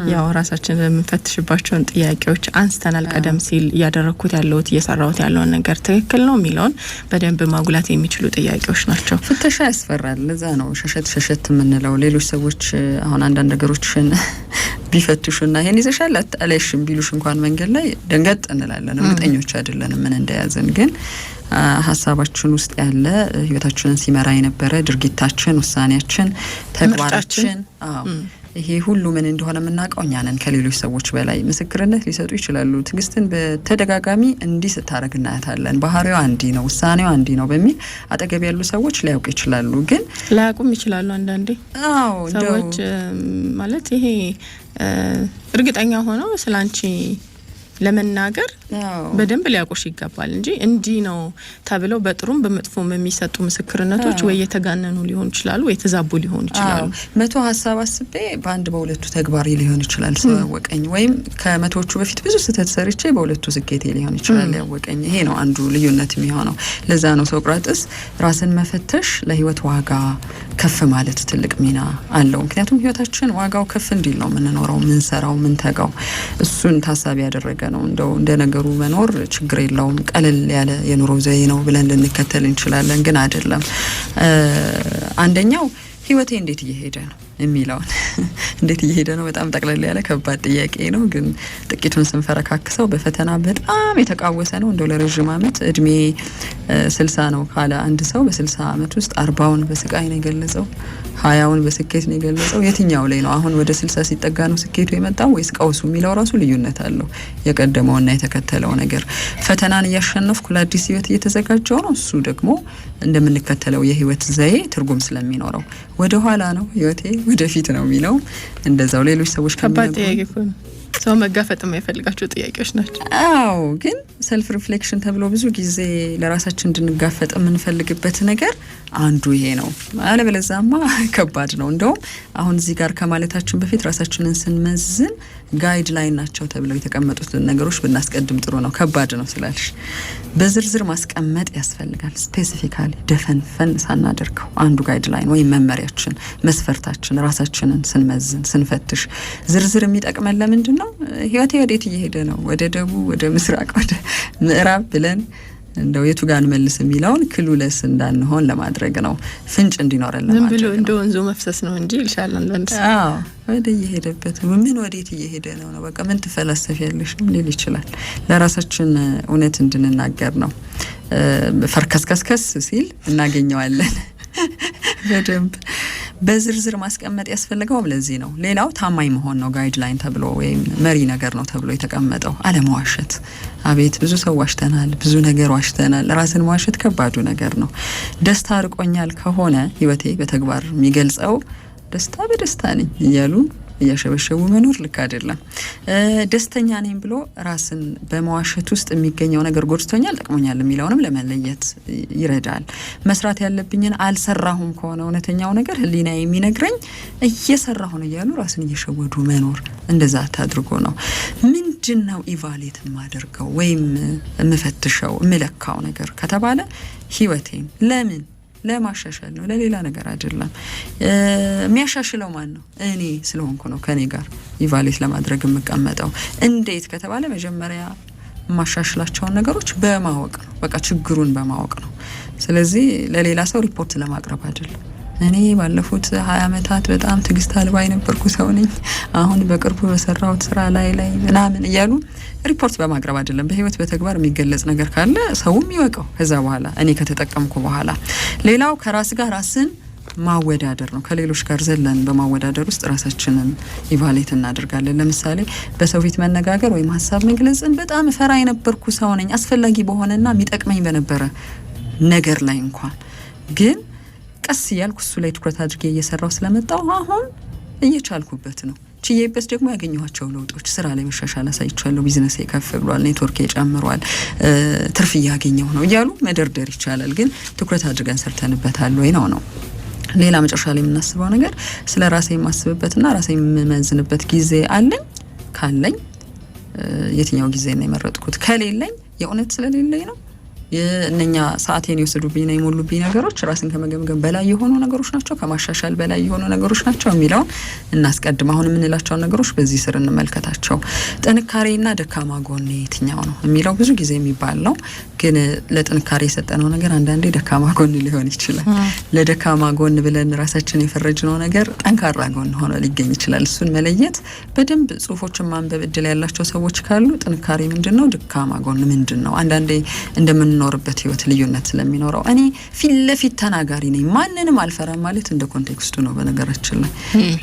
ያው ራሳችንን የምንፈትሽባቸውን ጥያቄዎች አንስተናል። ቀደም ሲል ያደረኩት ያለውት እየሰራሁት ያለው ነገር ትክክል ነው የሚለውን በደንብ ማጉላት የሚችሉ ጥያቄዎች ናቸው። ፍተሻ ያስፈራል። ለዛ ነው ሸሸት የምንለው። ሌሎች ሰዎች አሁን አንዳንድ ነገሮችን ቢፈትሹና ይሄን ይዘሻል አለሽም ቢሉሽ እንኳን መንገድ ላይ ደንገጥ እንላለን። እርግጠኞች አይደለንም ምን እንደያዘን ግን ሀሳባችን ውስጥ ያለ ህይወታችንን ሲመራ የነበረ ድርጊታችን፣ ውሳኔያችን፣ ተግባራችን ይሄ ሁሉ ምን እንደሆነ የምናውቀው እኛ ነን ከሌሎች ሰዎች በላይ። ምስክርነት ሊሰጡ ይችላሉ። ትግስትን በተደጋጋሚ እንዲህ ስታረግ እናያታለን፣ ባህሪዋ እንዲህ ነው፣ ውሳኔዋ እንዲህ ነው በሚል አጠገብ ያሉ ሰዎች ሊያውቁ ይችላሉ፣ ግን ላያውቁም ይችላሉ። አንዳንዴ ሰዎች ማለት ይሄ እርግጠኛ ሆነው ስላንቺ ለመናገር በደንብ ሊያቆሽ ይገባል እንጂ እንዲህ ነው ተብለው በጥሩም በመጥፎም የሚሰጡ ምስክርነቶች ወይ የተጋነኑ ሊሆን ይችላሉ ወይ ተዛቡ ሊሆን ይችላሉ። መቶ ሀሳብ አስቤ በአንድ በሁለቱ ተግባሪ ሊሆን ይችላል ሰው ያወቀኝ፣ ወይም ከመቶቹ በፊት ብዙ ስህተት ሰርቼ በሁለቱ ስኬቴ ሊሆን ይችላል ያወቀኝ። ይሄ ነው አንዱ ልዩነት የሚሆነው። ለዛ ነው ሶቅራጥስ ራስን መፈተሽ ለህይወት ዋጋ ከፍ ማለት ትልቅ ሚና አለው። ምክንያቱም ህይወታችን ዋጋው ከፍ እንዲል ነው የምንኖረው፣ ምንሰራው፣ ምንተጋው። እሱን ታሳቢ ያደረገ ነው። እንደው እንደነገሩ መኖር ችግር የለውም ቀለል ያለ የኑሮ ዘዬ ነው ብለን ልንከተል እንችላለን፣ ግን አይደለም። አንደኛው ህይወቴ እንዴት እየሄደ ነው የሚለው እንዴት እየሄደ ነው በጣም ጠቅለል ያለ ከባድ ጥያቄ ነው፣ ግን ጥቂቱን ስንፈረካክሰው በፈተና በጣም የተቃወሰ ነው። እንደው ለረጅም አመት እድሜ 60 ነው ካለ አንድ ሰው በ60 አመት ውስጥ 40ውን በስቃይ ነው የገለጸው፣ 20ውን በስኬት ነው የገለጸው። የትኛው ላይ ነው አሁን ወደ 60 ሲጠጋ ነው ስኬቱ የመጣው ወይስ ቀውሱ የሚለው ራሱ ልዩነት አለው። የቀደመውና የተከተለው ነገር ፈተናን እያሸነፍኩ ለአዲስ ህይወት እየተዘጋጀው ነው። እሱ ደግሞ እንደምንከተለው የህይወት ዘዬ ትርጉም ስለሚኖረው ወደ ኋላ ነው ህይወቴ ወደፊት ነው የሚለው። እንደዛው ሌሎች ሰዎች ከባድ ጥያቄ ነው። ሰው መጋፈጥ የማይፈልጋቸው ጥያቄዎች ናቸው። አዎ፣ ግን ሰልፍ ሪፍሌክሽን ተብሎ ብዙ ጊዜ ለራሳችን እንድንጋፈጥ የምንፈልግበት ነገር አንዱ ይሄ ነው። አለበለዛማ ከባድ ነው። እንደውም አሁን እዚህ ጋር ከማለታችን በፊት ራሳችንን ስንመዝን ጋይድ ላይን ናቸው ተብለው የተቀመጡትን ነገሮች ብናስቀድም ጥሩ ነው። ከባድ ነው ስላልሽ በዝርዝር ማስቀመጥ ያስፈልጋል። ስፔሲፊካሊ ደፈንፈን ሳናደርገው አንዱ ጋይድ ላይን ወይም መመሪያችን፣ መስፈርታችን ራሳችንን ስንመዝን ስንፈትሽ ዝርዝር የሚጠቅመን ለምንድን ነው? ህይወቴ ወዴት እየሄደ ነው? ወደ ደቡብ፣ ወደ ምስራቅ፣ ወደ ምዕራብ ብለን እንደው የቱ ጋር እንመልስ የሚለውን ክሉለስ እንዳንሆን ለማድረግ ነው። ፍንጭ እንዲኖረን ለማድረግ ነው። ዝም ብሎ እንደ ወንዙ መፍሰስ ነው እንጂ ይልሻል አንድ ወደ እየሄደበት ምን ወዴት እየሄደ ነው ነው በቃ ምን ትፈላሰፊያለሽ ሊል ይችላል። ለራሳችን እውነት እንድንናገር ነው። ፈርከስከስከስ ሲል እናገኘዋለን። በደንብ በዝርዝር ማስቀመጥ ያስፈልገው ለዚህ ነው። ሌላው ታማኝ መሆን ነው። ጋይድላይን ተብሎ ወይም መሪ ነገር ነው ተብሎ የተቀመጠው አለመዋሸት። አቤት ብዙ ሰው ዋሽተናል፣ ብዙ ነገር ዋሽተናል። ራስን መዋሸት ከባዱ ነገር ነው። ደስታ ርቆኛል ከሆነ ህይወቴ በተግባር የሚገልጸው ደስታ በደስታ ነኝ እያሉ እያሸበሸቡ መኖር ልክ አይደለም። ደስተኛ ነኝ ብሎ ራስን በመዋሸት ውስጥ የሚገኘው ነገር ጎድቶኛል፣ ጠቅሞኛል የሚለውንም ለመለየት ይረዳል። መስራት ያለብኝን አልሰራሁም ከሆነ እውነተኛው ነገር ህሊና የሚነግረኝ እየሰራሁ ነው እያሉ ራስን እየሸወዱ መኖር እንደዛ ታድርጎ ነው። ምንድነው ኢቫሉዌት የማደርገው ወይም የምፈትሸው የምለካው ነገር ከተባለ ህይወቴን ለምን ለማሻሻል ነው፣ ለሌላ ነገር አይደለም። የሚያሻሽለው ማን ነው? እኔ ስለሆንኩ ነው ከኔ ጋር ኢቫሉዌት ለማድረግ የምቀመጠው። እንዴት ከተባለ መጀመሪያ ማሻሽላቸውን ነገሮች በማወቅ ነው። በቃ ችግሩን በማወቅ ነው። ስለዚህ ለሌላ ሰው ሪፖርት ለማቅረብ አይደለም። እኔ ባለፉት 20 አመታት በጣም ትግስት አልባ የነበርኩ ሰው ነኝ፣ አሁን በቅርቡ በሰራሁት ስራ ላይ ምናምን እያሉ ሪፖርት በማቅረብ አይደለም። በህይወት በተግባር የሚገለጽ ነገር ካለ ሰውም ይወቀው ከዛ በኋላ እኔ ከተጠቀምኩ በኋላ። ሌላው ከራስ ጋር ራስን ማወዳደር ነው። ከሌሎች ጋር ዘለን በማወዳደር ውስጥ ራሳችንን ኢቫሉዌት እናደርጋለን። ለምሳሌ በሰው ፊት መነጋገር ወይም ሀሳብ መግለጽን በጣም ፈራ የነበርኩ ሰው ነኝ፣ አስፈላጊ በሆነና የሚጠቅመኝ በነበረ ነገር ላይ እንኳን ግን ቀስ እያልኩ እሱ ላይ ትኩረት አድርጌ እየሰራው ስለመጣው አሁን እየቻልኩበት ነው። ችዬበት ደግሞ ያገኘኋቸው ለውጦች ስራ ላይ መሻሻል አሳይቻለሁ። ቢዝነስ ከፍ ብሏል፣ ኔትወርክ ጨምሯል፣ ትርፍ እያገኘሁ ነው እያሉ መደርደር ይቻላል። ግን ትኩረት አድርገን ሰርተንበታል ወይ ነው። ሌላ መጨረሻ ላይ የምናስበው ነገር ስለ ራሴ የማስብበትና ራሴ የምመዝንበት ጊዜ አለኝ። ካለኝ የትኛው ጊዜ ነው የመረጥኩት? ከሌለኝ የእውነት ስለሌለኝ ነው የእነኛ ሰዓቴን ይወስዱብኝ ነው የሞሉብኝ ነገሮች ራስን ከመገምገም በላይ የሆኑ ነገሮች ናቸው፣ ከማሻሻል በላይ የሆኑ ነገሮች ናቸው የሚለው እናስቀድም። አሁን የምንላቸው ነገሮች በዚህ ስር እንመልከታቸው። ጥንካሬና ደካማ ጎን የትኛው ነው የሚለው ብዙ ጊዜ የሚባል ነው። ግን ለጥንካሬ የሰጠነው ነገር አንዳንዴ ደካማ ጎን ሊሆን ይችላል። ለደካማ ጎን ብለን ራሳችን የፈረጅነው ነገር ጠንካራ ጎን ሆኖ ሊገኝ ይችላል። እሱን መለየት በደንብ ጽሁፎችን ማንበብ እድል ያላቸው ሰዎች ካሉ ጥንካሬ ምንድነው፣ ደካማ ጎን ምንድነው፣ አንዳንዴ እንደምንኖርበት ህይወት ልዩነት ስለሚኖረው እኔ ፊት ለፊት ተናጋሪ ነኝ ማንንም አልፈራም ማለት እንደ ኮንቴክስቱ ነው። በነገራችን ላይ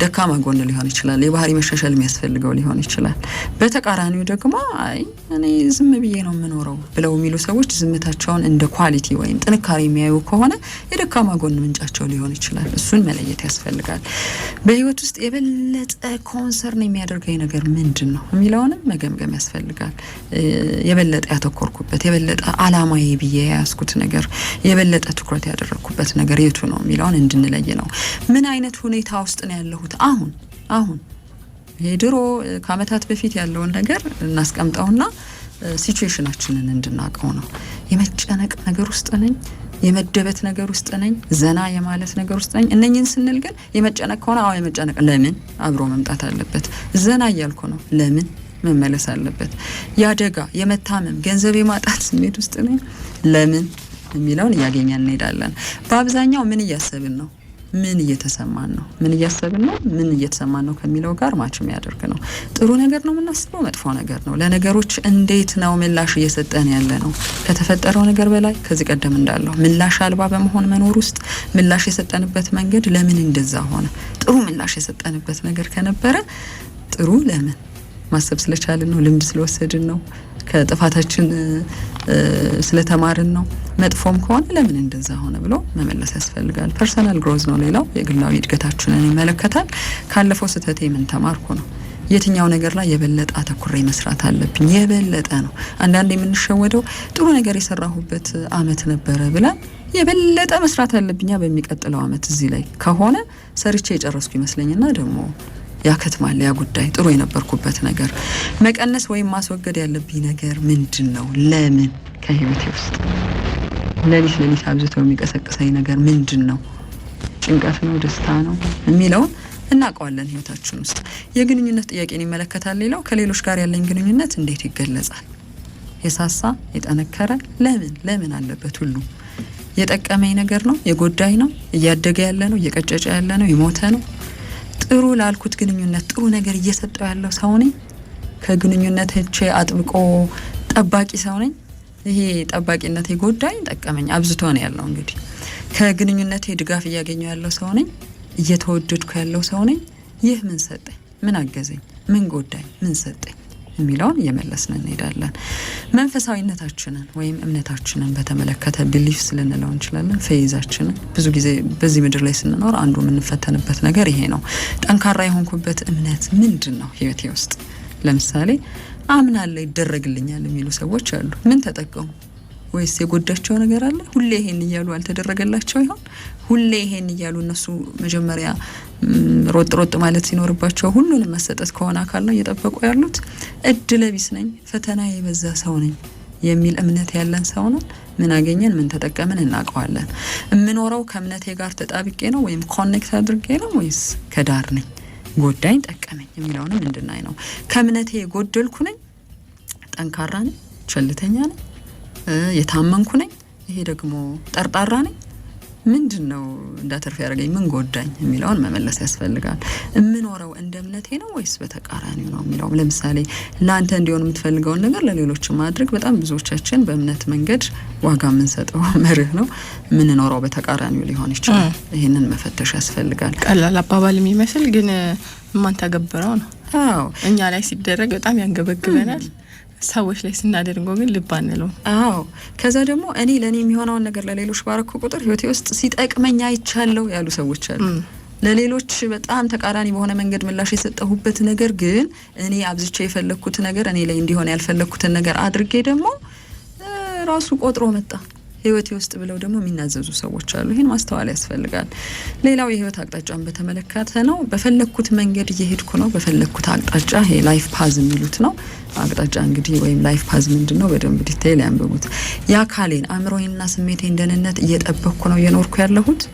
ደካማ ጎን ሊሆን ይችላል፣ የባህሪ መሻሻል የሚያስፈልገው ሊሆን ይችላል። በተቃራኒው ደግሞ አይ እኔ ዝም ብዬ ነው የምኖረው ብለው የሚሉ ሰዎች ዝምታቸውን እንደ ኳሊቲ ወይም ጥንካሬ የሚያዩ ከሆነ የደካማ ጎን ምንጫቸው ሊሆን ይችላል። እሱን መለየት ያስፈልጋል። በህይወት ውስጥ የበለጠ ኮንሰርን የሚያደርገኝ ነገር ምንድን ነው የሚለውንም መገምገም ያስፈልጋል። የበለጠ ያተኮርኩበት፣ የበለጠ አላማዬ ብዬ የያዝኩት ነገር፣ የበለጠ ትኩረት ያደረግኩበት ነገር የቱ ነው የሚለውን እንድንለይ ነው። ምን አይነት ሁኔታ ውስጥ ነው ያለሁት አሁን የድሮ ከአመታት በፊት ያለውን ነገር እናስቀምጠውና ሲቹዌሽናችንን እንድናቀው ነው። የመጨነቅ ነገር ውስጥ ነኝ፣ የመደበት ነገር ውስጥ ነኝ፣ ዘና የማለት ነገር ውስጥ ነኝ። እነኝን ስንል ግን የመጨነቅ ከሆነ የመጨነቅ ለምን አብሮ መምጣት አለበት። ዘና እያልኩ ነው፣ ለምን መመለስ አለበት። ያደጋ የመታመም ገንዘብ የማጣት ስሜት ውስጥ ነኝ፣ ለምን የሚለውን እያገኘን እንሄዳለን። በአብዛኛው ምን እያሰብን ነው፣ ምን እየተሰማን ነው፣ ምን እያሰብን ነው፣ ምን እየተሰማን ነው ከሚለው ጋር ማች የሚያደርግ ነው። ጥሩ ነገር ነው የምናስበው፣ መጥፎ ነገር ነው፣ ለነገሮች እንዴት ነው ምላሽ እየሰጠን ያለ ነው። ከተፈጠረው ነገር በላይ ከዚህ ቀደም እንዳለው ምላሽ አልባ በመሆን መኖር ውስጥ ምላሽ የሰጠንበት መንገድ ለምን እንደዛ ሆነ። ጥሩ ምላሽ የሰጠንበት ነገር ከነበረ ጥሩ ለምን ማሰብ ስለቻልን ነው፣ ልምድ ስለወሰድን ነው፣ ከጥፋታችን ስለተማርን ነው። መጥፎም ከሆነ ለምን እንደዛ ሆነ ብሎ መመለስ ያስፈልጋል። ፐርሰናል ግሮዝ ነው ሌላው፣ የግላዊ እድገታችንን ይመለከታል። ካለፈው ስህተቴ ምን ተማርኩ ነው። የትኛው ነገር ላይ የበለጠ አተኩሬ መስራት አለብኝ። የበለጠ ነው አንዳንዴ የምንሸወደው። ጥሩ ነገር የሰራሁበት አመት ነበረ ብለን የበለጠ መስራት አለብኛ በሚቀጥለው አመት እዚህ ላይ ከሆነ ሰርቼ የጨረስኩ ይመስለኝና ደግሞ ያከትማል ያ ጉዳይ። ጥሩ የነበርኩበት ነገር መቀነስ ወይም ማስወገድ ያለብኝ ነገር ምንድን ነው? ለምን ከህይወቴ ውስጥ ሌሊት አብዝቶ የሚቀሰቅሰኝ ነገር ምንድን ነው? ጭንቀት ነው? ደስታ ነው? የሚለውን እናውቀዋለን ህይወታችን ውስጥ። የግንኙነት ጥያቄን ይመለከታል። ሌላው ከሌሎች ጋር ያለኝ ግንኙነት እንዴት ይገለጻል? የሳሳ የጠነከረ ለምን አለበት? ሁሉ የጠቀመኝ ነገር ነው? የጎዳኝ ነው? እያደገ ያለ ነው? እየቀጨጨ ያለ ነው? የሞተ ነው? ጥሩ ላልኩት ግንኙነት ጥሩ ነገር እየሰጠው ያለው ሰው ነኝ? ከግንኙነቶቼ አጥብቆ ጠባቂ ሰው ነኝ? ይሄ ጠባቂነት የጎዳኝ ጠቀመኝ አብዝቶ ነው ያለው። እንግዲህ ከግንኙነቴ ድጋፍ እያገኘው ያለው ሰው ነኝ? እየተወደድኩ ያለው ሰው ነኝ? ይህ ምን ሰጠኝ? ምን አገዘኝ? ምን ጎዳኝ? ምን ሰጠኝ የሚለውን እየመለስን እንሄዳለን። መንፈሳዊነታችንን ወይም እምነታችንን በተመለከተ ቢሊፍስ ልንለው እንችላለን። ፌይዛችንን ብዙ ጊዜ በዚህ ምድር ላይ ስንኖር አንዱ የምንፈተንበት ነገር ይሄ ነው። ጠንካራ የሆንኩበት እምነት ምንድን ነው ህይወቴ ውስጥ? ለምሳሌ አምናለሁ ይደረግልኛል የሚሉ ሰዎች አሉ። ምን ተጠቀሙ? ወይስ የጎዳቸው ነገር አለ? ሁሌ ይሄን እያሉ አልተደረገላቸው ይሆን? ሁሌ ይሄን እያሉ እነሱ መጀመሪያ ሮጥ ማለት ሲኖርባቸው ሁሉንም መሰጠት ከሆነ አካል ነው እየጠበቁ ያሉት። እድለቢስ ነኝ፣ ፈተና የበዛ ሰው ነኝ የሚል እምነት ያለን ሰው ነው። ምን አገኘን? ምን ተጠቀምን? እናውቀዋለን። የምኖረው ከእምነቴ ጋር ተጣብቄ ነው ወይም ኮኔክት አድርጌ ነው ወይስ ከዳር ነኝ? ጎዳኝ ጠቀመኝ የሚለውንም እንድናይ ነው። ከእምነቴ የጎደልኩ ነኝ? ጠንካራ ነኝ? ቸልተኛ ነኝ? የታመንኩ ነኝ? ይሄ ደግሞ ጠርጣራ ነኝ? ምንድን ነው እንዳተርፍ ያደርገኝ? ምን ጎዳኝ የሚለውን መመለስ ያስፈልጋል። የምኖረው እንደ እምነቴ ነው ወይስ በተቃራኒው ነው የሚለው። ለምሳሌ ለአንተ እንዲሆን የምትፈልገውን ነገር ለሌሎች ማድረግ በጣም ብዙዎቻችን በእምነት መንገድ ዋጋ የምንሰጠው መርህ ነው። የምንኖረው በተቃራኒው ሊሆን ይችላል። ይህንን መፈተሽ ያስፈልጋል። ቀላል አባባል የሚመስል ግን የማንተገብረው ነው። አዎ እኛ ላይ ሲደረግ በጣም ያንገበግበናል። ሰዎች ላይ ስናደርገው ግን ልብ አንለው። አዎ ከዛ ደግሞ እኔ ለኔ የሚሆነውን ነገር ለሌሎች ባረኩ ቁጥር ህይወቴ ውስጥ ሲጠቅመኛ ይቻለው ያሉ ሰዎች አሉ። ለሌሎች በጣም ተቃራኒ በሆነ መንገድ ምላሽ የሰጠሁበት ነገር ግን እኔ አብዝቼ የፈለኩት ነገር እኔ ላይ እንዲሆን ያልፈለኩትን ነገር አድርጌ ደግሞ ራሱ ቆጥሮ መጣ ህይወቴ ውስጥ ብለው ደግሞ የሚናዘዙ ሰዎች አሉ። ይሄን ማስተዋል ያስፈልጋል። ሌላው የህይወት አቅጣጫን በተመለከተ ነው። በፈለኩት መንገድ እየሄድኩ ነው፣ በፈለኩት አቅጣጫ። ይሄ ላይፍ ፓዝ የሚሉት ነው። አቅጣጫ እንግዲህ ወይም ላይፍ ፓዝ ምንድነው? በደንብ ዲቴይል ያንብቡት። የአካሌን አእምሮዬንና ስሜቴን ደህንነት እየጠበቅኩ ነው እየኖርኩ ያለሁት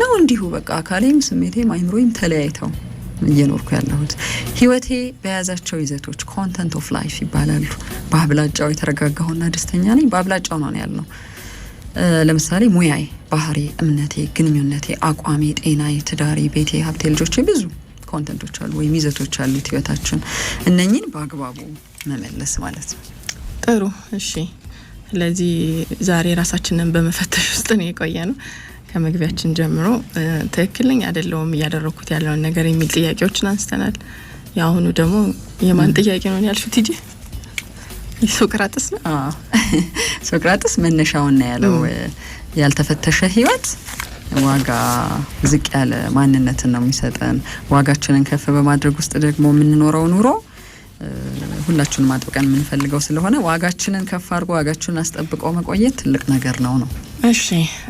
ነው። እንዲሁ በቃ አካሌም ስሜቴም አእምሮዬም ተለያይተው እየኖርኩ ያለሁት። ህይወቴ በያዛቸው ይዘቶች ኮንተንት ኦፍ ላይፍ ይባላሉ። በአብላጫው የተረጋጋሁና ደስተኛ ነኝ። በአብላጫው ነው ያልነው። ለምሳሌ ሙያዬ፣ ባህሪ፣ እምነቴ፣ ግንኙነቴ፣ አቋሜ፣ ጤናዬ፣ ትዳሬ፣ ቤቴ፣ ሀብቴ፣ ልጆቼ፣ ብዙ ኮንተንቶች አሉ ወይም ይዘቶች አሉት ህይወታችን። እነኚህን በአግባቡ መመለስ ማለት ነው። ጥሩ እሺ። ስለዚህ ዛሬ ራሳችንን በመፈተሽ ውስጥ ነው የቆየ ነው። ከመግቢያችን ጀምሮ ትክክል ነኝ አይደለሁም እያደረኩት ያለውን ነገር የሚል ጥያቄዎችን አንስተናል። የአሁኑ ደግሞ የማን ጥያቄ ነው ያልሽው ቲጂ? ሶቅራጥስ ነው። ሶቅራጥስ መነሻውን ያለው ያልተፈተሸ ህይወት ዋጋ ዝቅ ያለ ማንነትን ነው የሚሰጠን። ዋጋችንን ከፍ በማድረግ ውስጥ ደግሞ የምንኖረው ኑሮ ሁላችንም አጥብቀን የምንፈልገው ስለሆነ ዋጋችንን ከፍ አድርጎ ዋጋችንን አስጠብቆ መቆየት ትልቅ ነገር ነው። እሺ